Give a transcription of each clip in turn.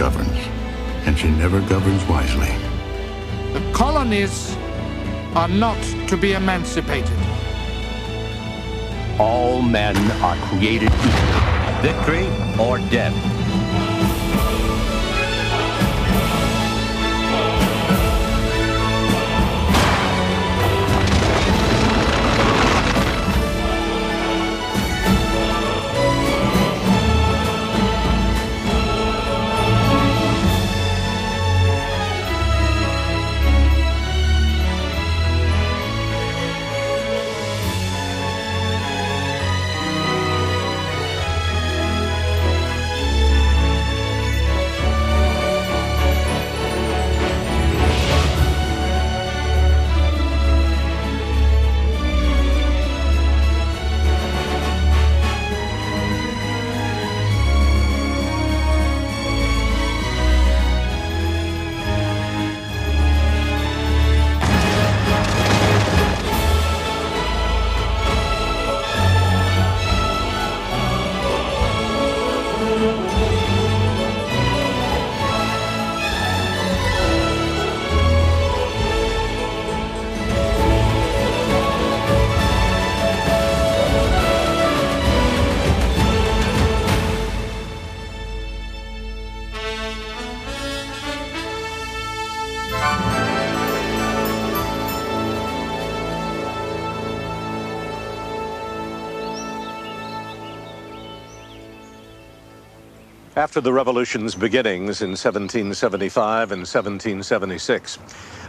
governs, and she never governs wisely. The colonies are not to be emancipated. All men are created equal. Victory or death. After the revolution's beginnings in 1775 and 1776,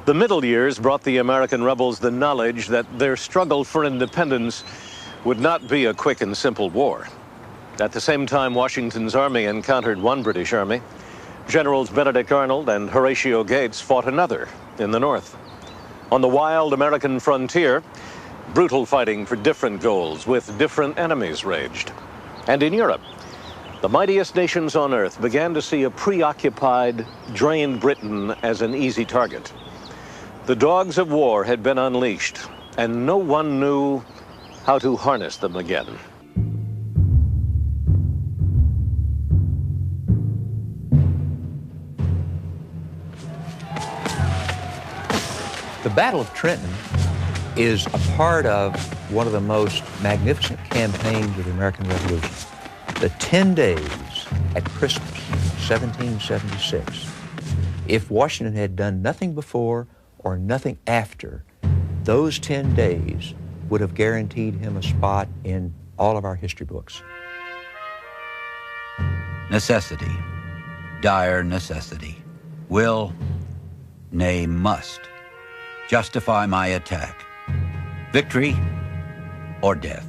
the middle years brought the American rebels the knowledge that their struggle for independence would not be a quick and simple war. At the same time, Washington's army encountered one British army. Generals Benedict Arnold and Horatio Gates fought another in the north. On the wild American frontier, brutal fighting for different goals with different enemies raged. And in Europe, the mightiest nations on earth began to see a preoccupied, drained Britain as an easy target. The dogs of war had been unleashed, and no one knew how to harness them again. The Battle of Trenton is a part of one of the most magnificent campaigns of the American Revolution. The 10 days at Christmas, 1776. If Washington had done nothing before or nothing after, those 10 days would have guaranteed him a spot in all of our history books. Necessity, dire necessity, will, nay must, justify my attack. Victory or death.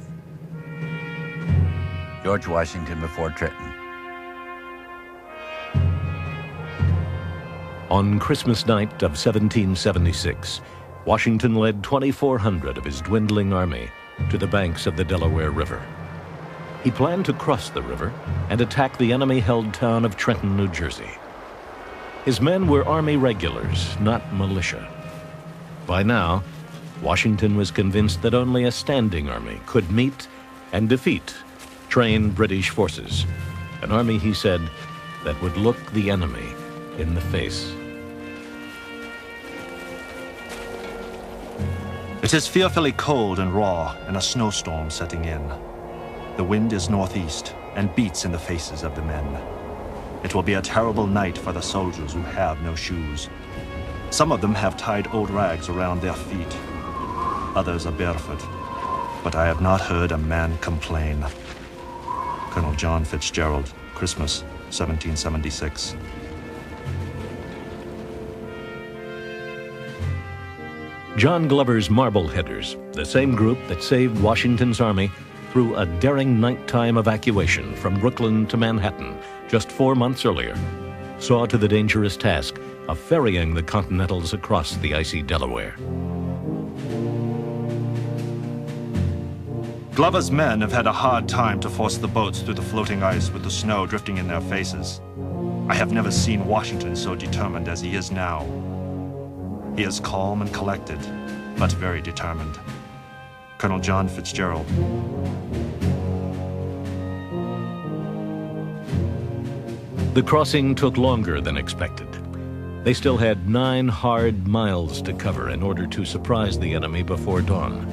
George Washington before Trenton. On Christmas night of 1776, Washington led 2,400 of his dwindling army to the banks of the Delaware River. He planned to cross the river and attack the enemy-held town of Trenton, New Jersey. His men were Army regulars, not militia. By now, Washington was convinced that only a standing army could meet and defeat trained British forces, an army, he said, that would look the enemy in the face. It is fearfully cold and raw, and a snowstorm setting in. The wind is northeast and beats in the faces of the men. It will be a terrible night for the soldiers who have no shoes. Some of them have tied old rags around their feet. Others are barefoot, but I have not heard a man complain. Colonel John Fitzgerald, Christmas, 1776. John Glover's Marbleheaders, the same group that saved Washington's army through a daring nighttime evacuation from Brooklyn to Manhattan just 4 months earlier, saw to the dangerous task of ferrying the Continentals across the icy Delaware. Glover's men have had a hard time to force the boats through the floating ice with the snow drifting in their faces. I have never seen Washington so determined as he is now. He is calm and collected, but very determined. Colonel John Fitzgerald. The crossing took longer than expected. They still had 9 hard miles to cover in order to surprise the enemy before dawn.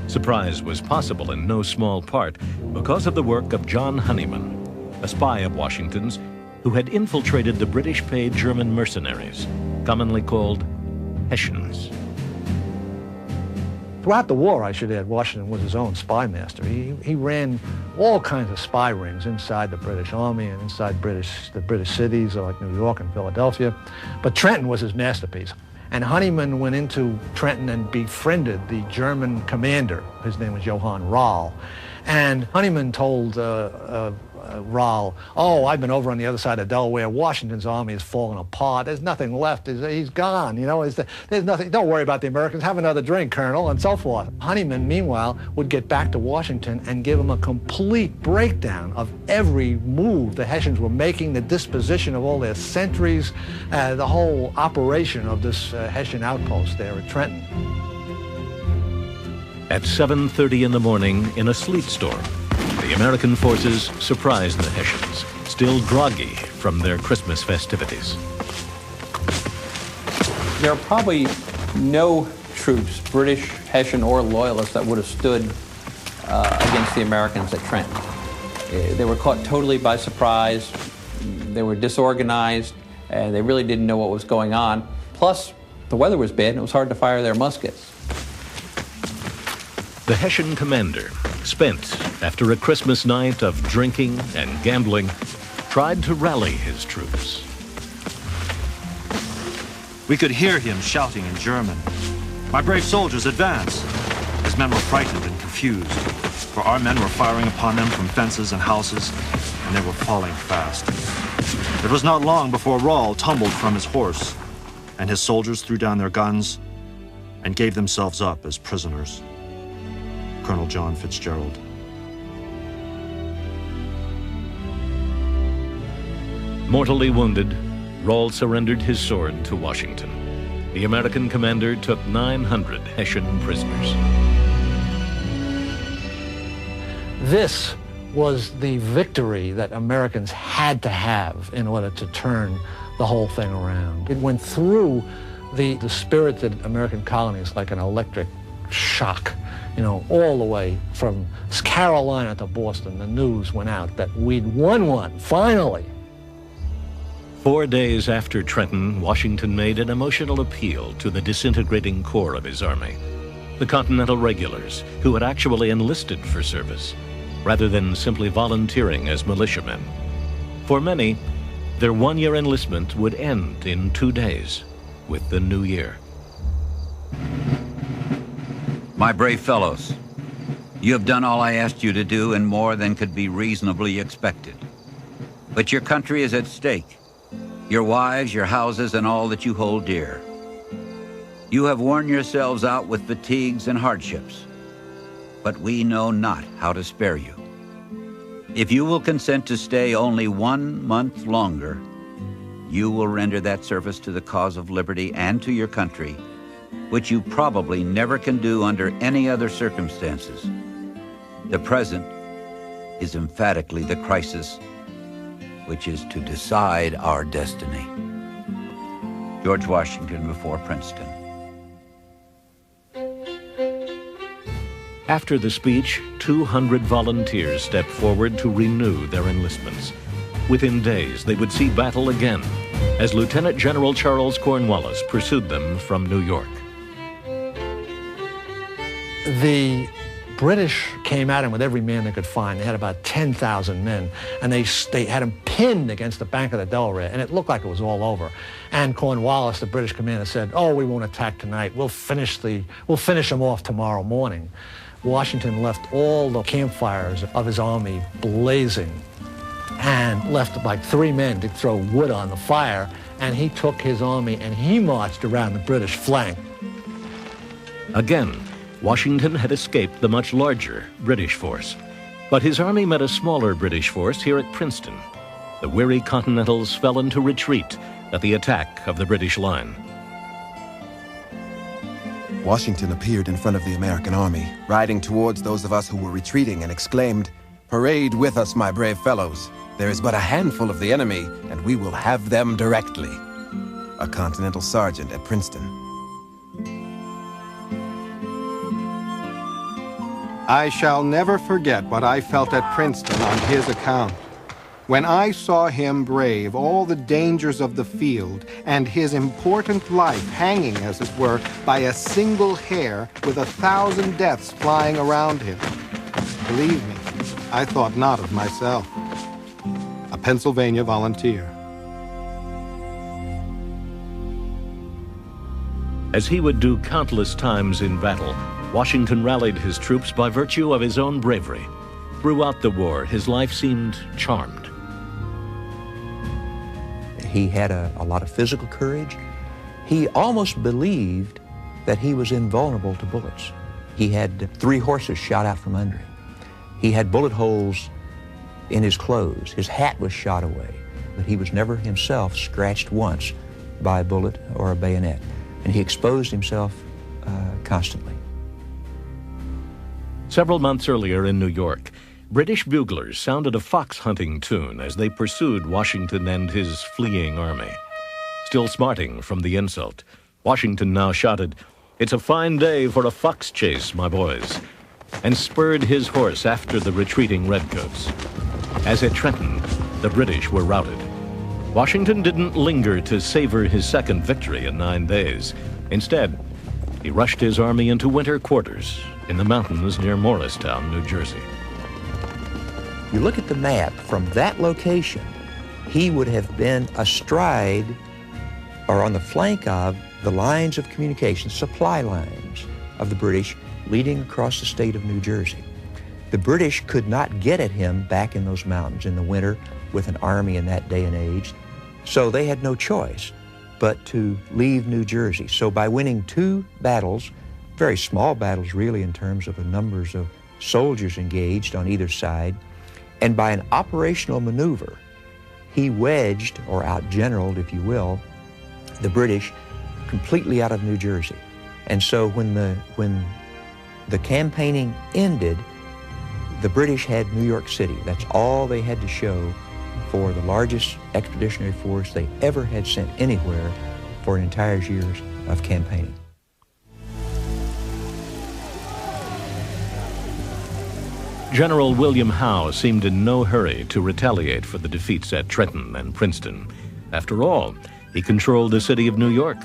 Surprise was possible in no small part because of the work of John Honeyman, a spy of Washington's who had infiltrated the British-paid German mercenaries, commonly called Hessians. Throughout the war, I should add, Washington was his own spy master. He ran all kinds of spy rings inside the British Army and inside the British cities like New York and Philadelphia. But Trenton was his masterpiece. And Honeyman went into Trenton and befriended the German commander. His name was Johann Rall. And Honeyman told Rall, "Oh, I've been over on the other side of Delaware. Washington's army is falling apart. There's nothing left. He's gone. You know, there's nothing. Don't worry about the Americans. Have another drink, Colonel," and so forth. Honeyman, meanwhile, would get back to Washington and give him a complete breakdown of every move the Hessians were making, the disposition of all their sentries, the whole operation of this Hessian outpost there at Trenton. At 7:30 in the morning, in a sleet storm, the American forces surprised the Hessians, still groggy from their Christmas festivities. There are probably no troops, British, Hessian, or Loyalists, that would have stood against the Americans at Trenton. They were caught totally by surprise. They were disorganized, and they really didn't know what was going on. Plus, the weather was bad, and it was hard to fire their muskets. The Hessian commander, spent after a Christmas night of drinking and gambling, tried to rally his troops. We could hear him shouting in German, "My brave soldiers, advance!" His men were frightened and confused, for our men were firing upon them from fences and houses, and they were falling fast. It was not long before Rall tumbled from his horse, and his soldiers threw down their guns and gave themselves up as prisoners. Colonel John Fitzgerald. Mortally wounded, Rall surrendered his sword to Washington. The American commander took 900 Hessian prisoners. This was the victory that Americans had to have in order to turn the whole thing around. It went through the spirited American colonies like an electric shock. You know, all the way from Carolina to Boston, the news went out that we'd won one, finally. 4 days after Trenton, Washington made an emotional appeal to the disintegrating core of his army, the Continental Regulars, who had actually enlisted for service, rather than simply volunteering as militiamen. For many, their one-year enlistment would end in 2 days, with the new year. My brave fellows, you have done all I asked you to do and more than could be reasonably expected. But your country is at stake, your wives, your houses, and all that you hold dear. You have worn yourselves out with fatigues and hardships, but we know not how to spare you. If you will consent to stay only 1 month longer, you will render that service to the cause of liberty and to your country, which you probably never can do under any other circumstances. The present is emphatically the crisis which is to decide our destiny. George Washington before Princeton. After the speech, 200 volunteers stepped forward to renew their enlistments. Within days, they would see battle again as Lieutenant General Charles Cornwallis pursued them from New York. The British came at him with every man they could find. They had about 10,000 men, and they had him pinned against the bank of the Delaware, and it looked like it was all over. And Cornwallis, the British commander, said, "Oh, we won't attack tonight. We'll finish them off tomorrow morning." Washington left all the campfires of his army blazing and left like 3 men to throw wood on the fire, and he took his army and he marched around the British flank. Again, Washington had escaped the much larger British force, but his army met a smaller British force here at Princeton. The weary Continentals fell into retreat at the attack of the British line. Washington appeared in front of the American army, riding towards those of us who were retreating, and exclaimed, Parade with us, my brave fellows. There is but a handful of the enemy, and we will have them directly. A Continental Sergeant at Princeton. I shall never forget what I felt at Princeton on his account. When I saw him brave all the dangers of the field and his important life hanging, as it were, by a single hair with 1,000 deaths flying around him. Believe me, I thought not of myself. A Pennsylvania volunteer. As he would do countless times in battle, Washington rallied his troops by virtue of his own bravery. Throughout the war, his life seemed charmed. He had a lot of physical courage. He almost believed that he was invulnerable to bullets. He had 3 horses shot out from under him. He had bullet holes in his clothes. His hat was shot away, but he was never himself scratched once by a bullet or a bayonet. And he exposed himself constantly. Several months earlier in New York, British buglers sounded a fox hunting tune as they pursued Washington and his fleeing army. Still smarting from the insult, Washington now shouted, "It's a fine day for a fox chase, my boys," and spurred his horse after the retreating redcoats. As at Trenton, the British were routed. Washington didn't linger to savor his second victory in 9 days. Instead, he rushed his army into winter quarters in the mountains near Morristown, New Jersey. You look at the map, from that location, he would have been astride or on the flank of the lines of communication, supply lines of the British leading across the state of New Jersey. The British could not get at him back in those mountains in the winter with an army in that day and age, so they had no choice but to leave New Jersey. So by winning 2 battles, very small battles really in terms of the numbers of soldiers engaged on either side, and by an operational maneuver, he wedged, or outgeneraled, if you will, the British completely out of New Jersey. And so when the campaigning ended, the British had New York City. That's all they had to show for the largest expeditionary force they ever had sent anywhere for an entire year of campaigning. General William Howe seemed in no hurry to retaliate for the defeats at Trenton and Princeton. After all, he controlled the city of New York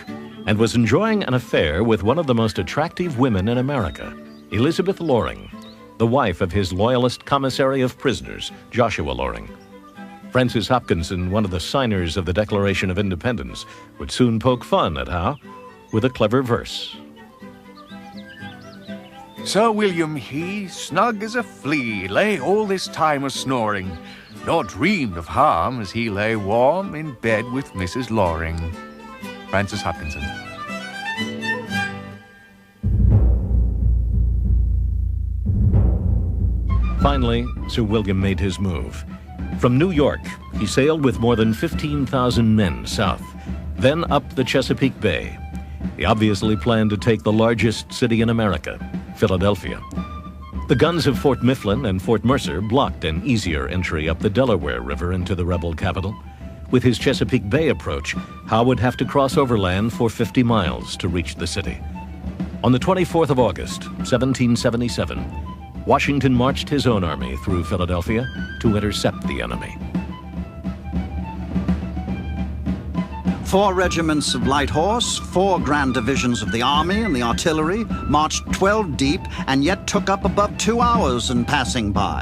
and was enjoying an affair with one of the most attractive women in America, Elizabeth Loring, the wife of his Loyalist commissary of prisoners, Joshua Loring. Francis Hopkinson, one of the signers of the Declaration of Independence, would soon poke fun at Howe with a clever verse. Sir William he, snug as a flea, lay all this time a-snoring, nor dreamed of harm as he lay warm in bed with Mrs. Loring. Francis Hopkinson. Finally, Sir William made his move. From New York, he sailed with more than 15,000 men south, then up the Chesapeake Bay. He obviously planned to take the largest city in America, Philadelphia. The guns of Fort Mifflin and Fort Mercer blocked an easier entry up the Delaware River into the rebel capital. With his Chesapeake Bay approach, Howe would have to cross overland for 50 miles to reach the city. On the 24th of August, 1777, Washington marched his own army through Philadelphia to intercept the enemy. 4 regiments of light horse, 4 grand divisions of the army and the artillery marched 12 deep and yet took up above 2 hours in passing by.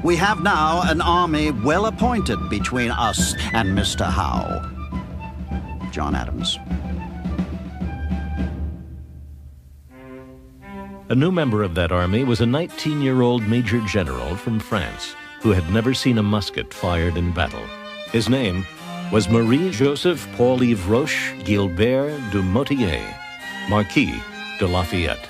We have now an army well appointed between us and Mr. Howe. John Adams. A new member of that army was a 19-year-old major general from France who had never seen a musket fired in battle. His name was Marie-Joseph Paul-Yves Roche Gilbert de Motier, Marquis de Lafayette.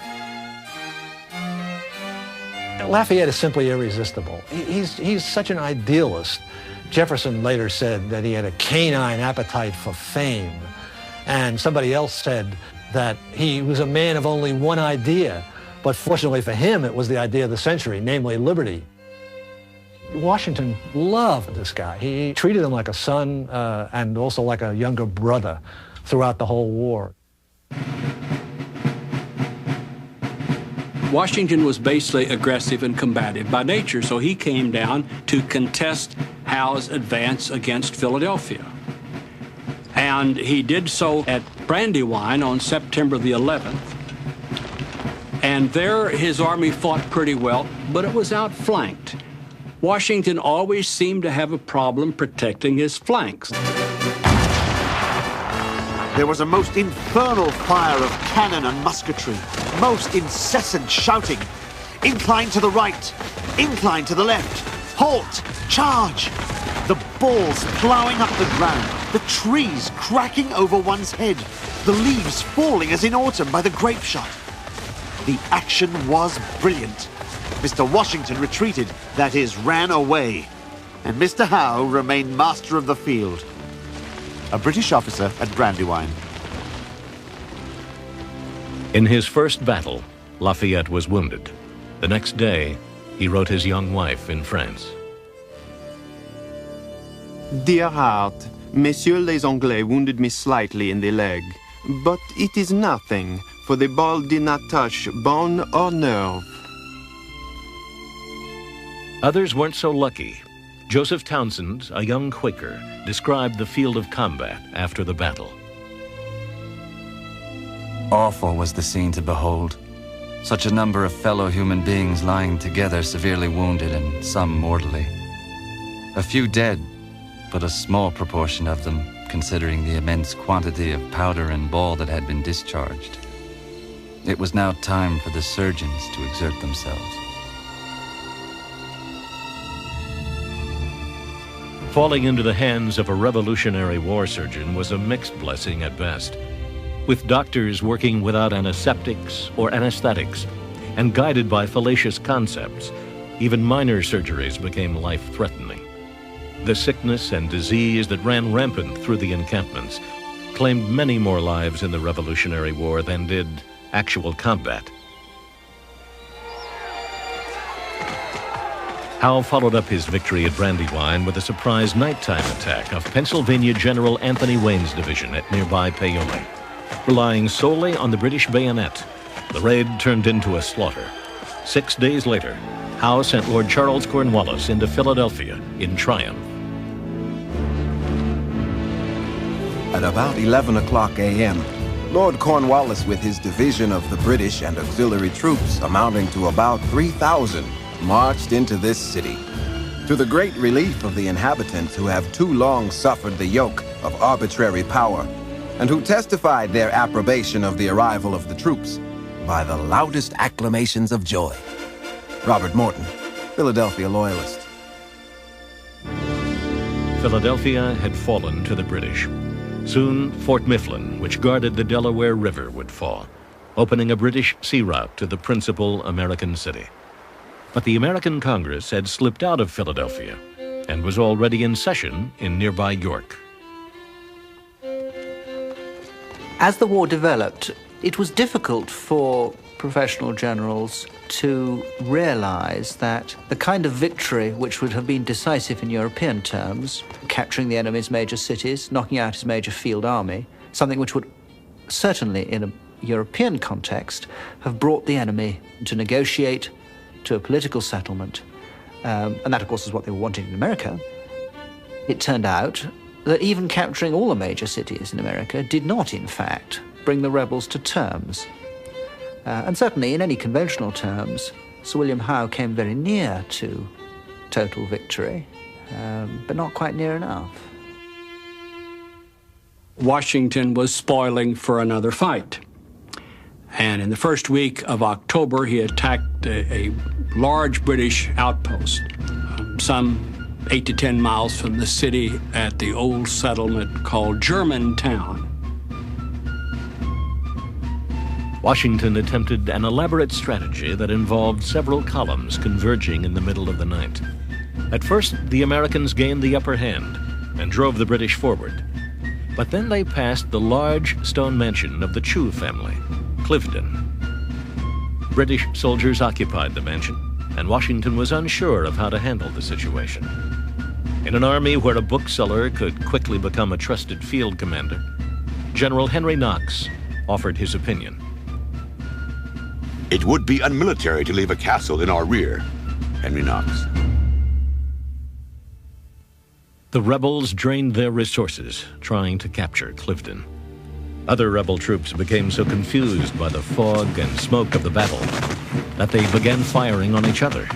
Lafayette is simply irresistible. He's such an idealist. Jefferson later said that he had a canine appetite for fame. And somebody else said that he was a man of only one idea. But fortunately for him, it was the idea of the century, namely liberty. Washington loved this guy. He treated him like a son and also like a younger brother throughout the whole war. Washington was basically aggressive and combative by nature, so he came down to contest Howe's advance against Philadelphia. And he did so at Brandywine on September the 11th. And there his army fought pretty well, but it was outflanked. Washington always seemed to have a problem protecting his flanks. There was a most infernal fire of cannon and musketry, most incessant shouting. Incline to the right, incline to the left, halt, charge. The balls ploughing up the ground, the trees cracking over one's head, the leaves falling as in autumn by the grape shot. The action was brilliant. Mr. Washington retreated, that is, ran away, and Mr. Howe remained master of the field. A British officer at Brandywine. In his first battle, Lafayette was wounded. The next day, he wrote his young wife in France. Dear heart, Messieurs les Anglais wounded me slightly in the leg, but it is nothing, for the ball did not touch bone or nerve. Others weren't so lucky. Joseph Townsend, a young Quaker, described the field of combat after the battle. Awful was the scene to behold. Such a number of fellow human beings lying together, severely wounded and some mortally. A few dead, but a small proportion of them, considering the immense quantity of powder and ball that had been discharged. It was now time for the surgeons to exert themselves. Falling into the hands of a Revolutionary War surgeon was a mixed blessing at best. With doctors working without antiseptics or anesthetics and guided by fallacious concepts, even minor surgeries became life-threatening. The sickness and disease that ran rampant through the encampments claimed many more lives in the Revolutionary War than did actual combat. Howe followed up his victory at Brandywine with a surprise nighttime attack of Pennsylvania General Anthony Wayne's division at nearby Paoli. Relying solely on the British bayonet, the raid turned into a slaughter. 6 days later, Howe sent Lord Charles Cornwallis into Philadelphia in triumph. At about 11 o'clock a.m., Lord Cornwallis with his division of the British and auxiliary troops amounting to about 3,000 marched into this city. To the great relief of the inhabitants who have too long suffered the yoke of arbitrary power, and who testified their approbation of the arrival of the troops by the loudest acclamations of joy. Robert Morton, Philadelphia Loyalist. Philadelphia had fallen to the British. Soon, Fort Mifflin, which guarded the Delaware River, would fall, opening a British sea route to the principal American city. But the American Congress had slipped out of Philadelphia and was already in session in nearby York. As the war developed, it was difficult for professional generals to realize that the kind of victory which would have been decisive in European terms, capturing the enemy's major cities, knocking out his major field army, something which would certainly in a European context have brought the enemy to negotiate to a political settlement, and that of course is what they were wanting in America. It turned out that even capturing all the major cities in America did not, in fact, bring the rebels to terms. And certainly, in any conventional terms, Sir William Howe came very near to total victory, but not quite near enough. Washington was spoiling for another fight. And in the first week of October, he attacked a large British outpost, some 8 to 10 miles from the city at the old settlement called Germantown. Washington attempted an elaborate strategy that involved several columns converging in the middle of the night. At first, the Americans gained the upper hand and drove the British forward. But then they passed the large stone mansion of the Chew family, Cliveden. British soldiers occupied the mansion, and Washington was unsure of how to handle the situation. In an army where a bookseller could quickly become a trusted field commander, General Henry Knox offered his opinion. It would be unmilitary to leave a castle in our rear, Henry Knox. The rebels drained their resources trying to capture Clifton. Other rebel troops became so confused by the fog and smoke of the battle that they began firing on each other.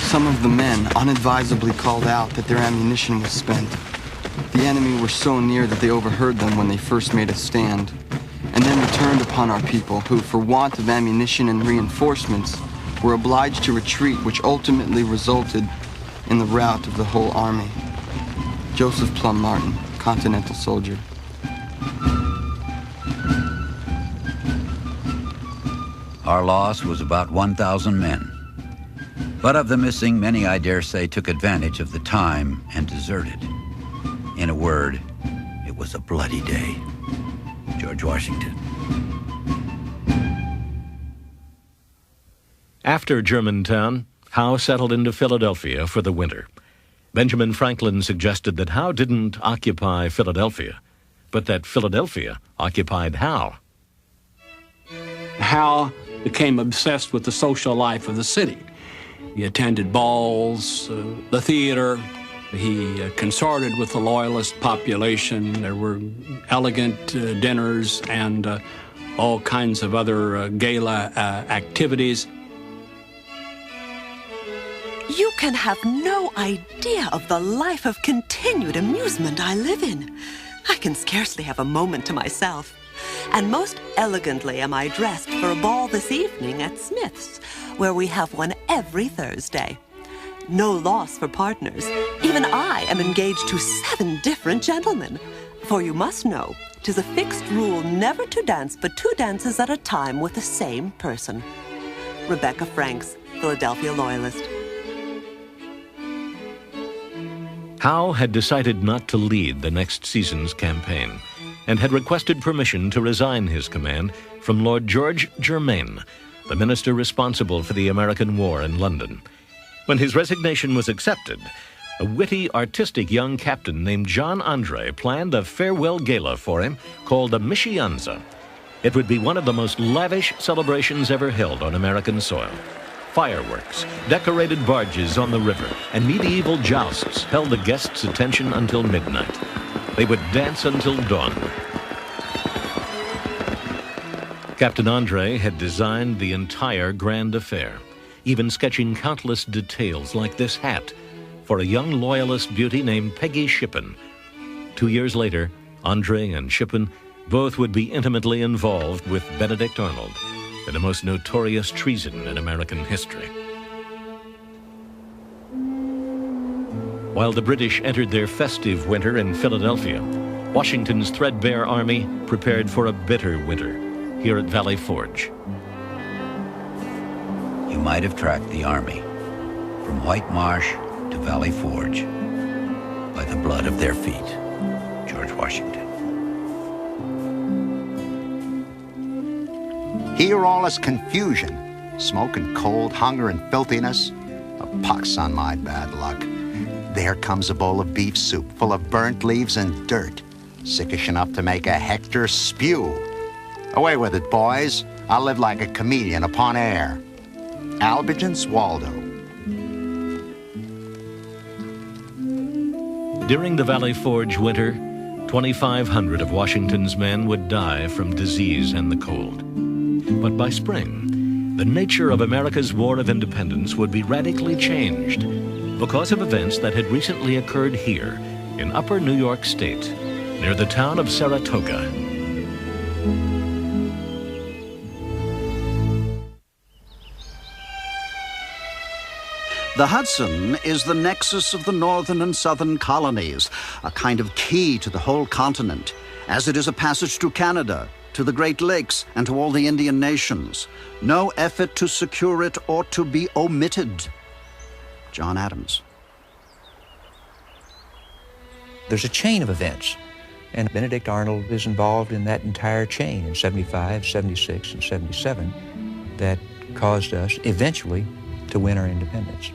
Some of the men unadvisedly called out that their ammunition was spent. The enemy were so near that they overheard them when they first made a stand, and then returned upon our people who, for want of ammunition and reinforcements, were obliged to retreat, which ultimately resulted in the rout of the whole army. Joseph Plum Martin, Continental soldier. Our loss was about 1,000 men. But of the missing, many, I dare say, took advantage of the time and deserted. In a word, it was a bloody day. George Washington. After Germantown, Howe settled into Philadelphia for the winter. Benjamin Franklin suggested that Howe didn't occupy Philadelphia, but that Philadelphia occupied Howe. Howe became obsessed with the social life of the city. He attended balls, the theater. He consorted with the Loyalist population. There were elegant dinners and all kinds of other gala activities. You can have no idea of the life of continued amusement I live in. I can scarcely have a moment to myself. And most elegantly am I dressed for a ball this evening at Smith's, where we have one every Thursday. No loss for partners. Even I am engaged to 7 different gentlemen. For you must know, 'tis a fixed rule never to dance but 2 dances at a time with the same person. Rebecca Franks, Philadelphia Loyalist. Howe had decided not to lead the next season's campaign and had requested permission to resign his command from Lord George Germain, the minister responsible for the American war in London. When his resignation was accepted, a witty, artistic young captain named John Andre planned a farewell gala for him called the Mischianza. It would be one of the most lavish celebrations ever held on American soil. Fireworks, decorated barges on the river, and medieval jousts held the guests' attention until midnight. They would dance until dawn. Captain Andre had designed the entire grand affair, even sketching countless details like this hat for a young Loyalist beauty named Peggy Shippen. 2 years later, Andre and Shippen both would be intimately involved with Benedict Arnold in the most notorious treason in American history. While the British entered their festive winter in Philadelphia, Washington's threadbare army prepared for a bitter winter here at Valley Forge. You might have tracked the army from White Marsh to Valley Forge by the blood of their feet. George Washington. Here all is confusion, smoke and cold, hunger and filthiness. A pox on my bad luck. There comes a bowl of beef soup full of burnt leaves and dirt, sickish enough to make a Hector spew. Away with it, boys. I'll live like a chameleon upon air. Albigence Waldo. During the Valley Forge winter, 2,500 of Washington's men would die from disease and the cold. But by spring, the nature of America's War of Independence would be radically changed because of events that had recently occurred here in Upper New York State, near the town of Saratoga. The Hudson is the nexus of the northern and southern colonies, a kind of key to the whole continent, as it is a passage to Canada, to the Great Lakes, and to all the Indian nations. No effort to secure it ought to be omitted. John Adams. There's a chain of events And Benedict Arnold is involved in that entire chain in 75, 76, and 77 that caused us eventually to win our independence.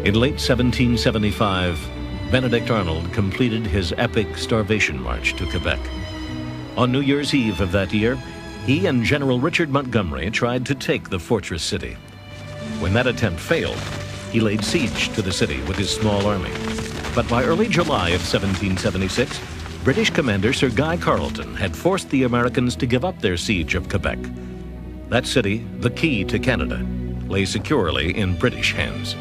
In late 1775, Benedict Arnold completed his epic starvation march to Quebec. On New Year's Eve of that year, he and General Richard Montgomery tried to take the fortress city. When that attempt failed, he laid siege to the city with his small army. But by early July of 1776, British commander Sir Guy Carleton had forced the Americans to give up their siege of Quebec. That city, the key to Canada, lay securely in British hands.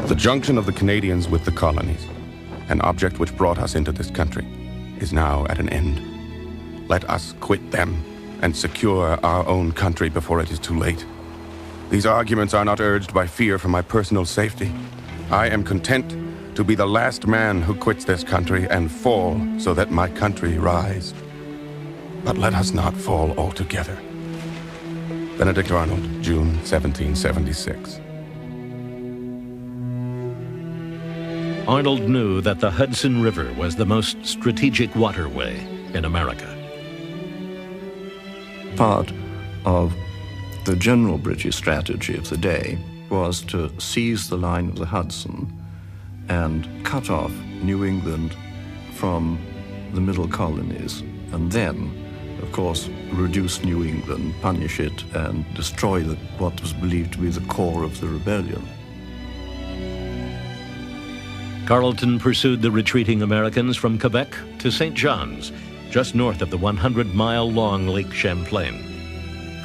The junction of the Canadians with the colonies, an object which brought us into this country, is now at an end. Let us quit them and secure our own country before it is too late. These arguments are not urged by fear for my personal safety. I am content to be the last man who quits this country and fall so that my country rise. But let us not fall altogether. Benedict Arnold, June 1776. Arnold knew that the Hudson River was the most strategic waterway in America. Part of the general British strategy of the day was to seize the line of the Hudson and cut off New England from the middle colonies, and then, of course, reduce New England, punish it, and destroy what was believed to be the core of the rebellion. Carleton pursued the retreating Americans from Quebec to St. John's, just north of the 100-mile-long Lake Champlain.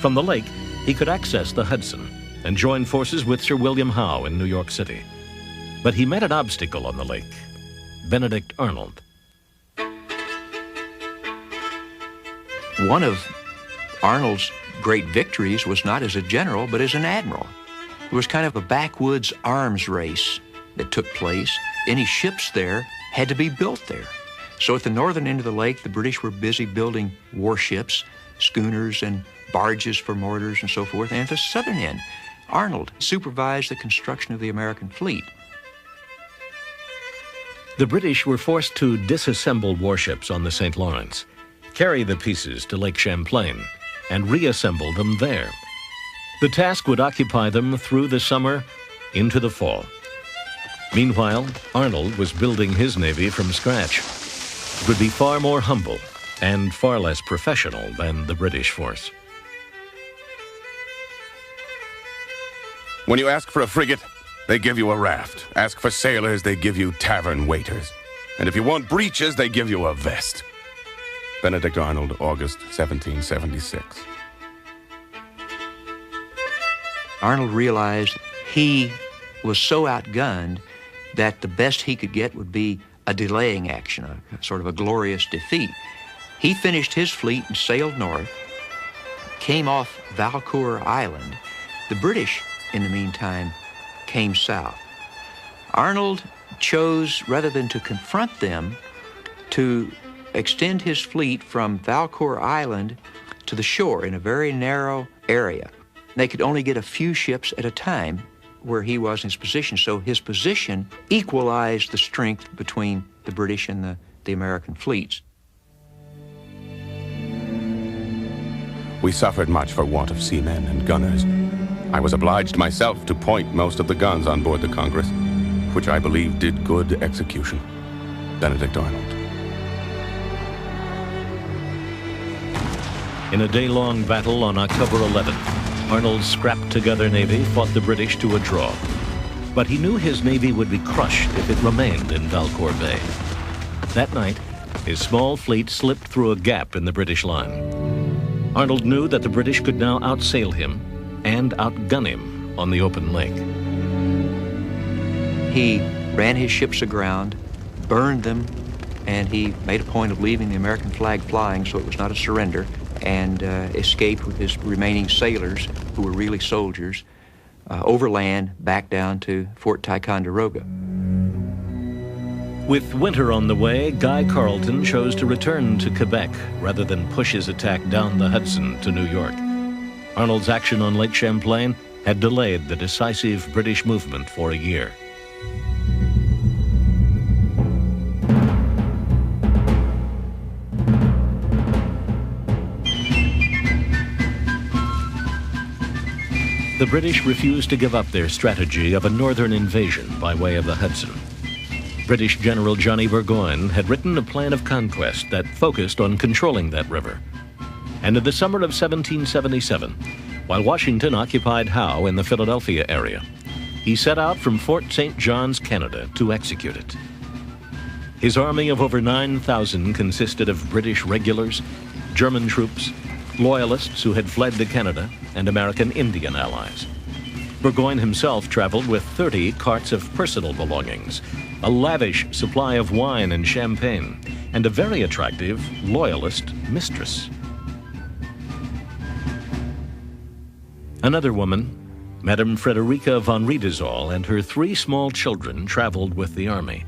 From the lake, he could access the Hudson and join forces with Sir William Howe in New York City. But he met an obstacle on the lake, Benedict Arnold. One of Arnold's great victories was not as a general, but as an admiral. It was kind of a backwoods arms race that took place. Any ships there had to be built there. So at the northern end of the lake, the British were busy building warships, schooners and barges for mortars and so forth. And at the southern end, Arnold supervised the construction of the American fleet. The British were forced to disassemble warships on the St. Lawrence, carry the pieces to Lake Champlain, and reassemble them there. The task would occupy them through the summer into the fall. Meanwhile, Arnold was building his navy from scratch. It would be far more humble and far less professional than the British force. When you ask for a frigate, they give you a raft. Ask for sailors, they give you tavern waiters. And if you want breeches, they give you a vest. Benedict Arnold, August 1776. Arnold realized he was so outgunned that the best he could get would be a delaying action, a sort of a glorious defeat. He finished his fleet and sailed north, came off Valcour Island. The British, in the meantime, came south. Arnold chose, rather than to confront them, to extend his fleet from Valcour Island to the shore in a very narrow area. They could only get a few ships at a time where he was in his position. So his position equalized the strength between the British and the American fleets. We suffered much for want of seamen and gunners. I was obliged myself to point most of the guns on board the Congress, which I believe did good execution. Benedict Arnold. In a day-long battle on October 11th, Arnold's scrapped-together navy fought the British to a draw. But he knew his navy would be crushed if it remained in Valcour Bay. That night, his small fleet slipped through a gap in the British line. Arnold knew that the British could now outsail him and outgun him on the open lake. He ran his ships aground, burned them, and he made a point of leaving the American flag flying so it was not a surrender, and escaped with his remaining sailors, who were really soldiers, overland back down to Fort Ticonderoga. With winter on the way, Guy Carleton chose to return to Quebec rather than push his attack down the Hudson to New York. Arnold's action on Lake Champlain had delayed the decisive British movement for a year. The British refused to give up their strategy of a northern invasion by way of the Hudson. British General Johnny Burgoyne had written a plan of conquest that focused on controlling that river. And in the summer of 1777, while Washington occupied Howe in the Philadelphia area, he set out from Fort St. John's, Canada, to execute it. His army of over 9,000 consisted of British regulars, German troops, loyalists who had fled to Canada, and American Indian allies. Burgoyne himself traveled with 30 carts of personal belongings, a lavish supply of wine and champagne, and a very attractive loyalist mistress. Another woman, Madame Frederica von Riedesel, and her 3 small children traveled with the army.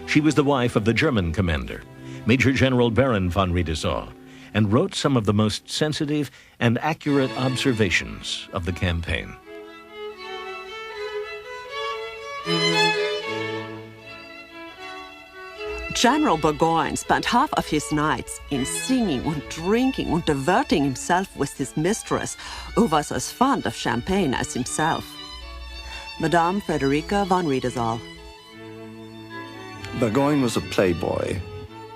She was the wife of the German commander, Major General Baron von Riedesel, and wrote some of the most sensitive and accurate observations of the campaign. General Burgoyne spent half of his nights in singing and drinking and diverting himself with his mistress, who was as fond of champagne as himself, Madame Frederica von Riedesel. Burgoyne was a playboy,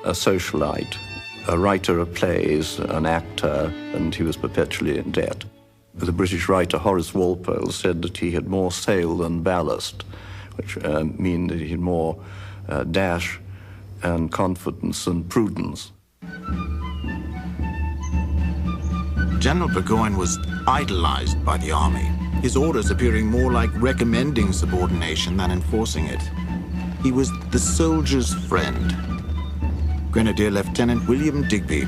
a socialite, a writer of plays, an actor, and he was perpetually in debt. The British writer Horace Walpole said that he had more sail than ballast, which means that he had more dash and confidence and prudence. General Burgoyne was idolized by the army, his orders appearing more like recommending subordination than enforcing it. He was the soldier's friend. Grenadier Lieutenant William Digby.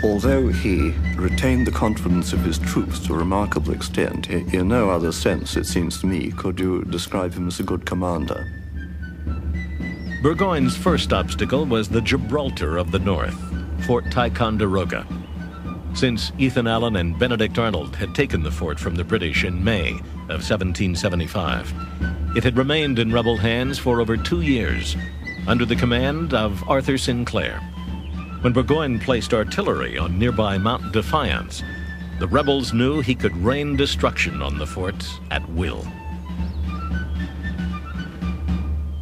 Although he retained the confidence of his troops to a remarkable extent, in no other sense, it seems to me, could you describe him as a good commander. Burgoyne's first obstacle was the Gibraltar of the North, Fort Ticonderoga. Since Ethan Allen and Benedict Arnold had taken the fort from the British in May of 1775, it had remained in rebel hands for over 2 years, under the command of Arthur Sinclair. When Burgoyne placed artillery on nearby Mount Defiance, the rebels knew he could rain destruction on the fort at will.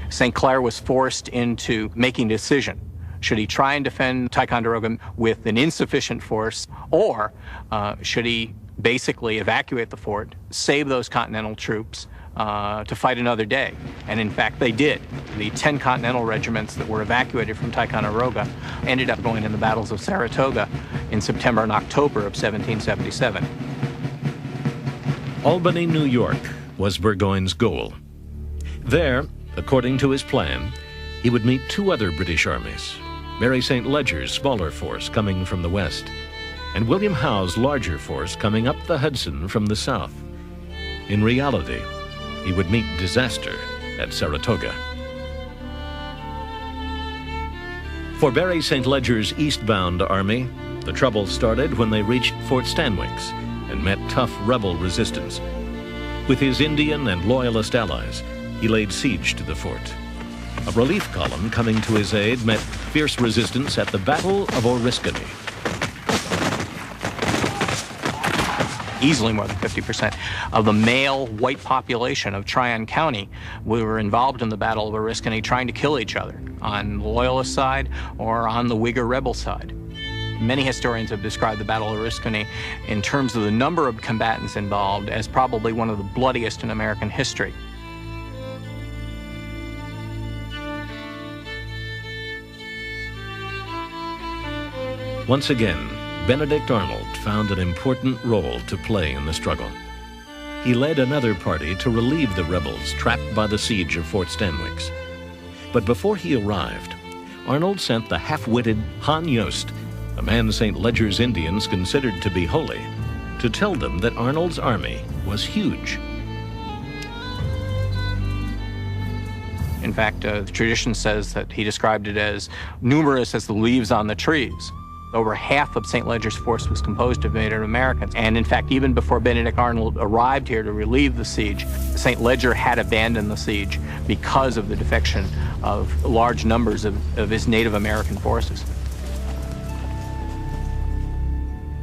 St. Clair was forced into making a decision. Should he try and defend Ticonderoga with an insufficient force, or should he basically evacuate the fort, save those Continental troops to fight another day? And in fact, they did. The 10 Continental regiments that were evacuated from Ticonderoga ended up going in the battles of Saratoga in September and October of 1777. Albany, New York was Burgoyne's goal. There, according to his plan, he would meet 2 other British armies, Mary St. Leger's smaller force coming from the west, and William Howe's larger force coming up the Hudson from the south. In reality, he would meet disaster at Saratoga. For Barry St. Leger's eastbound army, the trouble started when they reached Fort Stanwix and met tough rebel resistance. With his Indian and Loyalist allies, he laid siege to the fort. A relief column coming to his aid met fierce resistance at the Battle of Oriskany. Easily more than 50% of the male white population of Tryon County were involved in the Battle of Oriskany, trying to kill each other on the Loyalist side or on the Whigger rebel side. Many historians have described the Battle of Oriskany in terms of the number of combatants involved as probably one of the bloodiest in American history. Once again, Benedict Arnold found an important role to play in the struggle. He led another party to relieve the rebels trapped by the siege of Fort Stanwix. But before he arrived, Arnold sent the half-witted Han Yost, a man St. Leger's Indians considered to be holy, to tell them that Arnold's army was huge. In fact, the tradition says that he described it as numerous as the leaves on the trees. Over half of St. Ledger's force was composed of Native Americans. And in fact, even before Benedict Arnold arrived here to relieve the siege, St. Ledger had abandoned the siege because of the defection of large numbers of his Native American forces.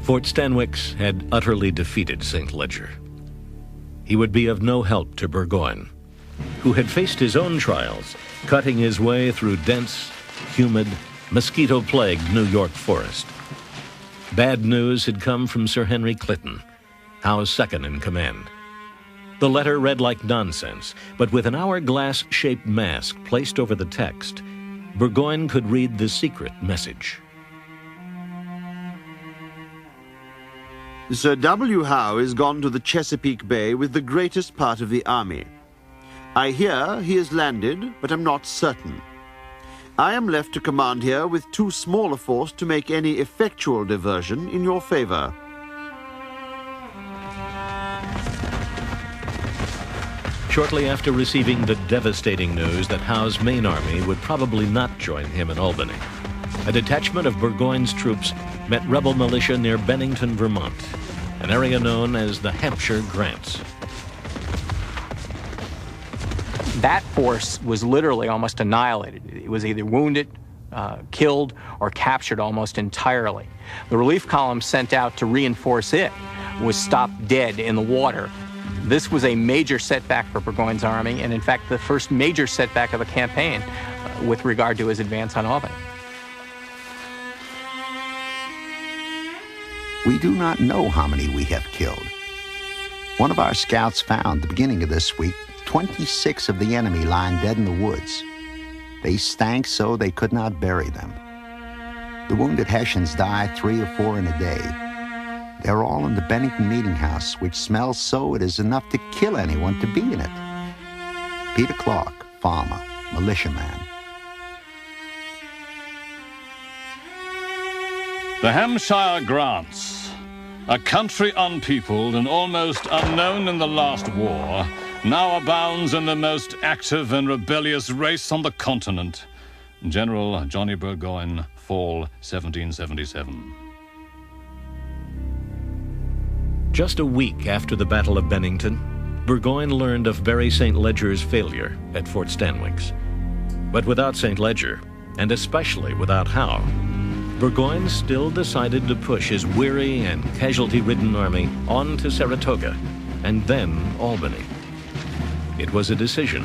Fort Stanwix had utterly defeated St. Ledger. He would be of no help to Burgoyne, who had faced his own trials, cutting his way through dense, humid, mosquito-plagued New York forest. Bad news had come from Sir Henry Clinton, Howe's second in command. The letter read like nonsense, but with an hourglass-shaped mask placed over the text, Burgoyne could read the secret message. Sir W. Howe is gone to the Chesapeake Bay with the greatest part of the army. I hear he has landed, but am not certain. I am left to command here with too small a force to make any effectual diversion in your favor. Shortly after receiving the devastating news that Howe's main army would probably not join him in Albany, a detachment of Burgoyne's troops met rebel militia near Bennington, Vermont, an area known as the Hampshire Grants. That force was literally almost annihilated. It was either wounded, killed, or captured almost entirely. The relief column sent out to reinforce it was stopped dead in the water. This was a major setback for Burgoyne's army, and in fact, the first major setback of a campaign with regard to his advance on Albany. We do not know how many we have killed. One of our scouts found, the beginning of this week, 26 of the enemy lying dead in the woods. They stank so they could not bury them. The wounded Hessians die 3 or 4 in a day. They're all in the Bennington Meeting House, which smells so it is enough to kill anyone to be in it. Peter Clark, farmer, militiaman. The Hampshire Grants, a country unpeopled and almost unknown in the last war, now abounds in the most active and rebellious race on the continent. General Johnny Burgoyne, fall 1777. Just a week after the Battle of Bennington, Burgoyne learned of Barry St. Ledger's failure at Fort Stanwix. But without St. Ledger, and especially without Howe, Burgoyne still decided to push his weary and casualty-ridden army on to Saratoga, and then Albany. It was a decision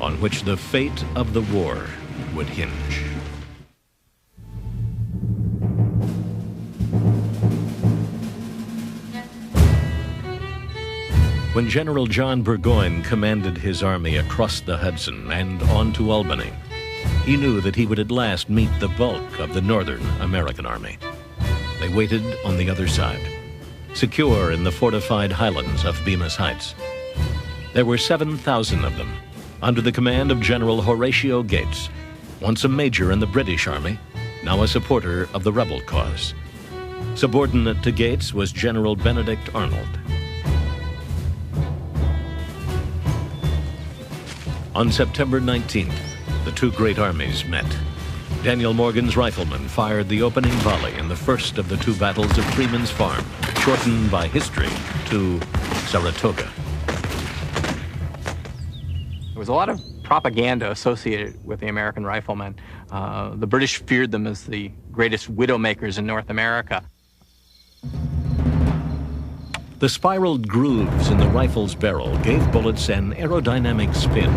on which the fate of the war would hinge. When General John Burgoyne commanded his army across the Hudson and on to Albany, he knew that he would at last meet the bulk of the Northern American army. They waited on the other side, secure in the fortified highlands of Bemis Heights. There were 7,000 of them, under the command of General Horatio Gates, once a major in the British Army, now a supporter of the rebel cause. Subordinate to Gates was General Benedict Arnold. On September 19th, the two great armies met. Daniel Morgan's riflemen fired the opening volley in the first of the two battles of Freeman's Farm, shortened by history to Saratoga. There was a lot of propaganda associated with the American riflemen. The British feared them as the greatest widowmakers in North America. The spiraled grooves in the rifle's barrel gave bullets an aerodynamic spin,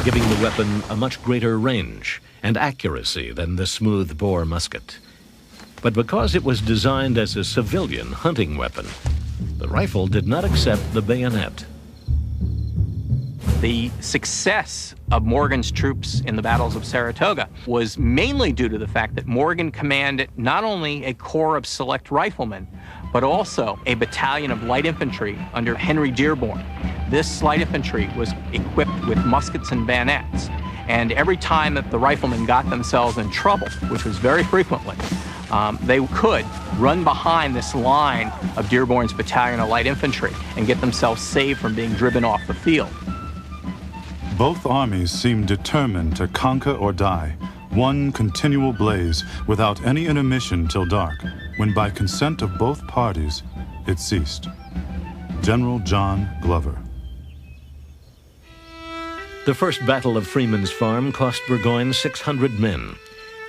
giving the weapon a much greater range and accuracy than the smooth-bore musket. But because it was designed as a civilian hunting weapon, the rifle did not accept the bayonet. The success of Morgan's troops in the battles of Saratoga was mainly due to the fact that Morgan commanded not only a corps of select riflemen, but also a battalion of light infantry under Henry Dearborn. This light infantry was equipped with muskets and bayonets, and every time that the riflemen got themselves in trouble, which was very frequently, they could run behind this line of Dearborn's battalion of light infantry and get themselves saved from being driven off the field. Both armies seemed determined to conquer or die, one continual blaze without any intermission till dark, when by consent of both parties, it ceased. General John Glover. The first battle of Freeman's Farm cost Burgoyne 600 men.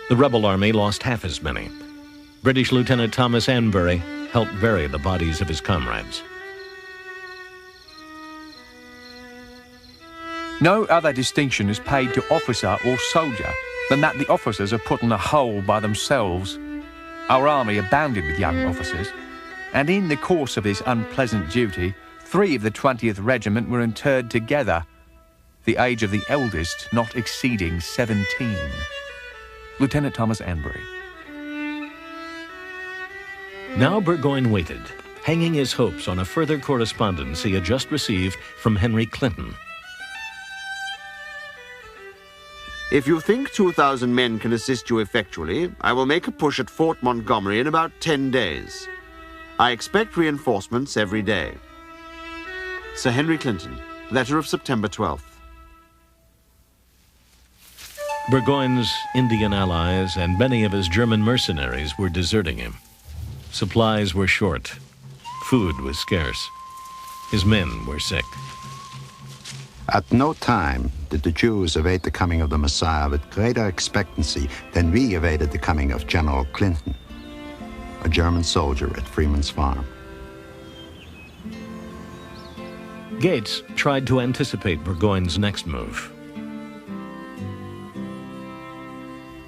The rebel army lost half as many. British Lieutenant Thomas Anbury helped bury the bodies of his comrades. No other distinction is paid to officer or soldier than that the officers are put in a hole by themselves. Our army abounded with young officers, and in the course of this unpleasant duty, 3 of the 20th Regiment were interred together, the age of the eldest not exceeding 17. Lieutenant Thomas Anbury. Now Burgoyne waited, hanging his hopes on a further correspondence he had just received from Henry Clinton. If you think 2,000 men can assist you effectually, I will make a push at Fort Montgomery in about 10 days. I expect reinforcements every day. Sir Henry Clinton, letter of September 12th. Burgoyne's Indian allies and many of his German mercenaries were deserting him. Supplies were short. Food was scarce. His men were sick. At no time did the Jews await the coming of the Messiah with greater expectancy than we awaited the coming of General Clinton, a German soldier at Freeman's Farm. Gates tried to anticipate Burgoyne's next move.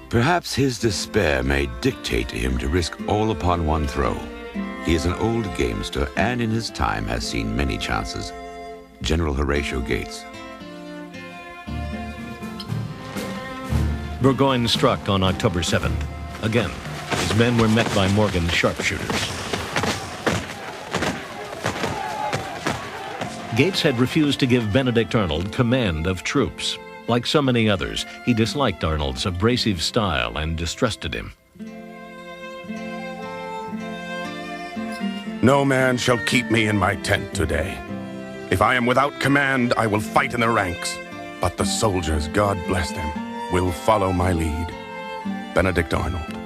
Perhaps his despair may dictate to him to risk all upon one throw. He is an old gamester and in his time has seen many chances. General Horatio Gates. Burgoyne struck on October 7th. Again, his men were met by Morgan's sharpshooters. Gates had refused to give Benedict Arnold command of troops. Like so many others, he disliked Arnold's abrasive style and distrusted him. No man shall keep me in my tent today. If I am without command, I will fight in the ranks. But the soldiers, God bless them, will follow my lead. Benedict Arnold.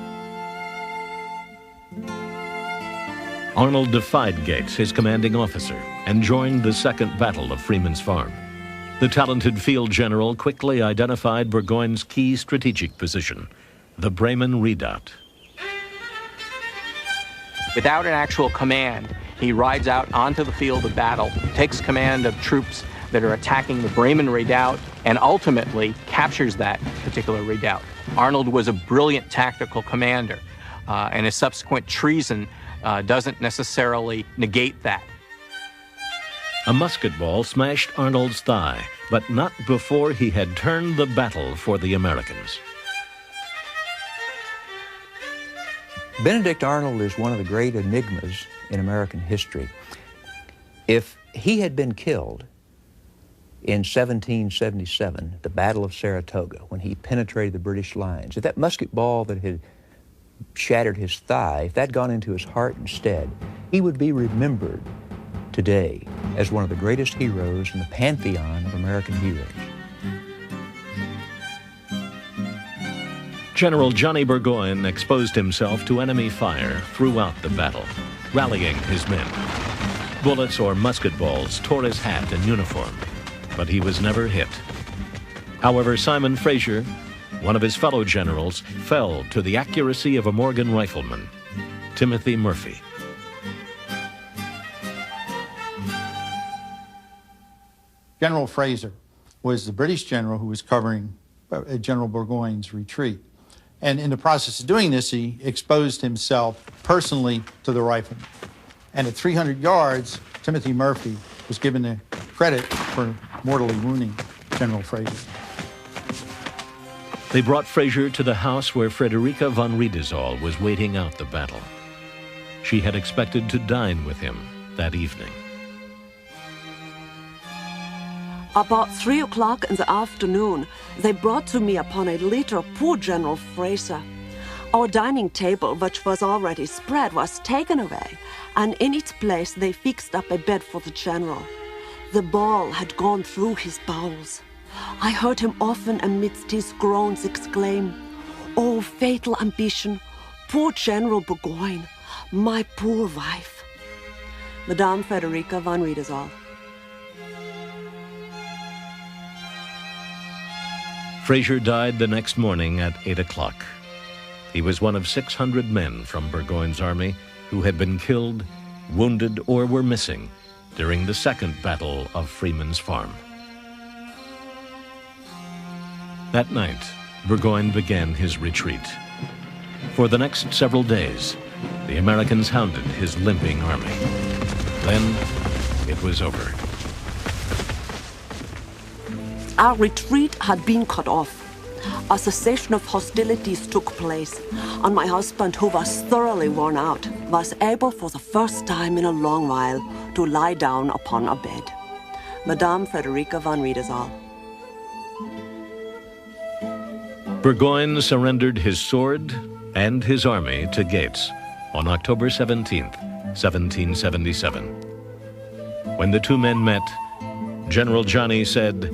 Arnold defied Gates, his commanding officer, and joined the Second Battle of Freeman's Farm. The talented field general quickly identified Burgoyne's key strategic position, the Bremen Redoubt. Without an actual command, he rides out onto the field of battle, takes command of troops that are attacking the Bremen Redoubt, and ultimately captures that particular redoubt. Arnold was a brilliant tactical commander, and his subsequent treason doesn't necessarily negate that. A musket ball smashed Arnold's thigh, but not before he had turned the battle for the Americans. Benedict Arnold is one of the great enigmas in American history. If he had been killed in 1777, the Battle of Saratoga, when he penetrated the British lines, if that musket ball that had shattered his thigh, if that had gone into his heart instead, he would be remembered today as one of the greatest heroes in the pantheon of American heroes. General Johnny Burgoyne exposed himself to enemy fire throughout the battle, rallying his men. Bullets or musket balls tore his hat and uniform, but he was never hit. However, Simon Fraser, one of his fellow generals, fell to the accuracy of a Morgan rifleman, Timothy Murphy. General Fraser was the British general who was covering General Burgoyne's retreat. And in the process of doing this, he exposed himself personally to the rifleman. And at 300 yards, Timothy Murphy was given the credit for mortally wounding General Fraser. They brought Fraser to the house where Frederica von Riedesel was waiting out the battle. She had expected to dine with him that evening. About 3 o'clock in the afternoon, they brought to me upon a litter poor General Fraser. Our dining table, which was already spread, was taken away, and in its place they fixed up a bed for the general. The ball had gone through his bowels. I heard him often amidst his groans exclaim, "Oh, fatal ambition, poor General Burgoyne, my poor wife." Madame Frederica von Riedesal. Fraser died the next morning at 8 o'clock. He was one of 600 men from Burgoyne's army who had been killed, wounded, or were missing during the Second Battle of Freeman's Farm. That night, Burgoyne began his retreat. For the next several days, the Americans hounded his limping army. Then, it was over. Our retreat had been cut off. A cessation of hostilities took place, and my husband, who was thoroughly worn out, was able for the first time in a long while to lie down upon a bed. Madame Frederica von Riedesal. Burgoyne surrendered his sword and his army to Gates on October 17th, 1777. When the two men met, General Johnny said,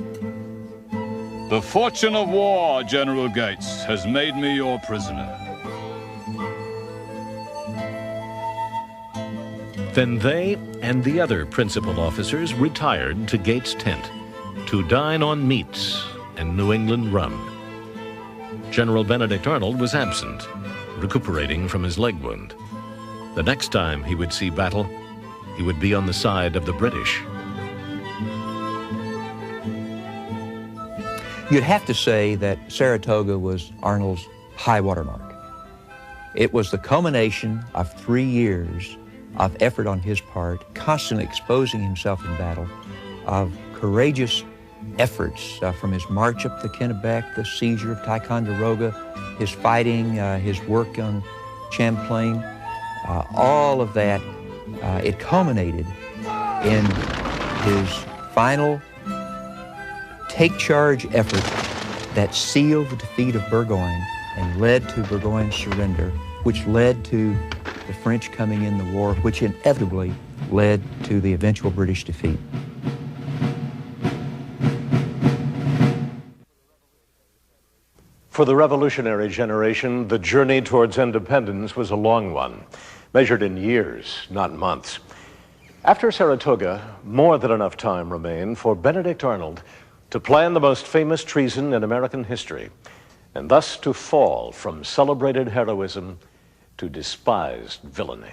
"The fortune of war, General Gates, has made me your prisoner." Then they and the other principal officers retired to Gates' tent to dine on meats and New England rum. General Benedict Arnold was absent, recuperating from his leg wound. The next time he would see battle, he would be on the side of the British. You'd have to say that Saratoga was Arnold's high watermark. It was the culmination of 3 years of effort on his part, constantly exposing himself in battle, of courageous efforts from his march up the Kennebec, the seizure of Ticonderoga, his fighting, his work on Champlain, all of that, it culminated in his final take charge effort that sealed the defeat of Burgoyne and led to Burgoyne's surrender, which led to the French coming in the war, which inevitably led to the eventual British defeat. For the revolutionary generation, the journey towards independence was a long one, measured in years, not months. After Saratoga, more than enough time remained for Benedict Arnold to plan the most famous treason in American history, and thus to fall from celebrated heroism to despised villainy.